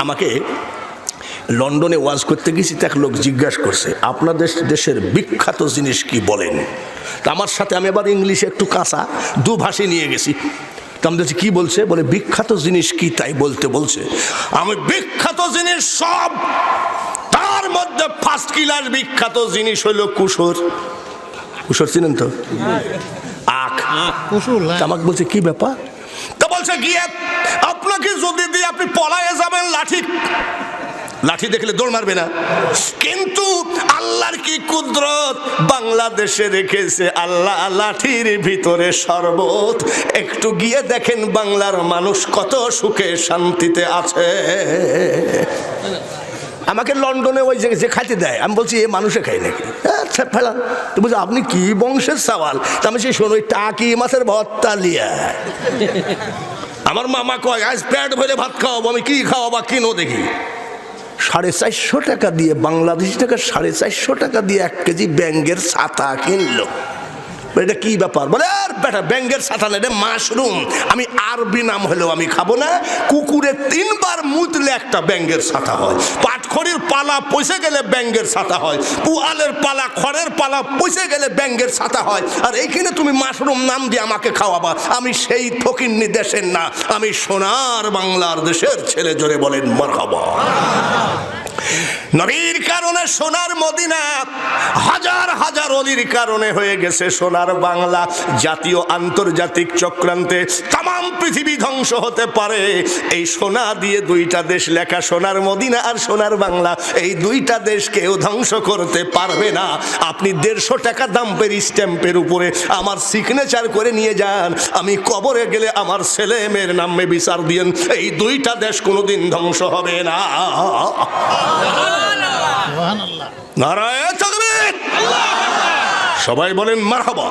আমাকে লন্ডনে ওয়াজ করতে গেছি, তো এক লোক জিজ্ঞাসা করছে আপনাদের দেশের বিখ্যাত জিনিস কি বলেন। তা আমার সাথে আমি আবার ইংলিশে একটু কাঁচা দুভাষী নিয়ে গেছি। তো আমি বলছি কী বলছে, বলে বিখ্যাত জিনিস কি তাই বলতে বলছে। আমি বিখ্যাত জিনিস সব, তার মধ্যে ফার্স্ট ক্লাস বিখ্যাত জিনিস হলো কুসুর। কুসুর চিনেন তো? আখ। আমাকে বলছে কি ব্যাপার? তা বলছে গিয়ে আপনাকে যদি দিয়ে আপনি পলায়ে যাবেন, লাঠি দেখলে দৌড় মারবে না, কিন্তু আল্লাহর কি কুদরত বাংলাদেশে রেখেছে আল্লাহ লাঠির ভিতরে শরবত। একটু গিয়ে দেখেন বাংলার মানুষ কত সুখে শান্তিতে আছে। আমাকে লন্ডনে ওই যে খাইতে দেয়, আমি বলছি এ মানুষে খাই নাকি? আচ্ছা ফেলান। তো বলছি আপনি কি বংশের সওয়াল? আমি সেই শোনো টাকি মাছের ভর্তা লিয়া। আমার মামা কয় আজ পেট ভরে ভাত খাওয়াবো। আমি কি খাওয়াবো কিনো দেখি। 450 টাকা দিয়ে, বাংলাদেশি টাকা 450 টাকা দিয়ে 1 কেজি ব্যাঙ্গের ছাতা কিনলো। এটা কি ব্যাপার? বলে আর বেটা ব্যাঙ্গের ছাতা না, এটা মাশরুম। আমি আরবি নাম হলেও আমি খাবো না। কুকুরে 3 বার মুতলে একটা ব্যাঙ্গের ছাতা হয়, পাটখড়ির পালা পচে গেলে ব্যাঙ্গের ছাতা হয়, পুয়ালের পালা খড়ের পালা পচে গেলে ব্যাঙ্গের ছাতা হয়। আর এইখানে তুমি মাশরুম নাম দিয়ে আমাকে খাওয়াবা? আমি সেই ফকিন্নি দেশের না, আমি সোনার বাংলার দেশের ছেলে। জোরে বলেন মারহাবা। নবীর কারণে সোনার মদিনা, হাজার হাজার অলির কারণে হয়ে গেছে সোনার বাংলা। জাতীয় আন্তর্জাতিক চক্রান্তে তাম পৃথিবী ধ্বংস হতে পারে, এই সোনা দিয়ে 2টা দেশ লেখা, সোনার মদিনা আর সোনার বাংলা। এই 2টা দেশ কেউ ধ্বংস করতে পারবে না। আপনি 150 টাকা দামের স্ট্যাম্পের উপরে আমার সিগনেচার করে নিয়ে যান, আমি কবরে গেলে আমার ছেলে মেয়ের নামে বিচার দিয়েন, এই 2টা দেশ কোনোদিন ধ্বংস হবে না। নারায়ে তাকবীর। সবাই বলেন মারহাবা।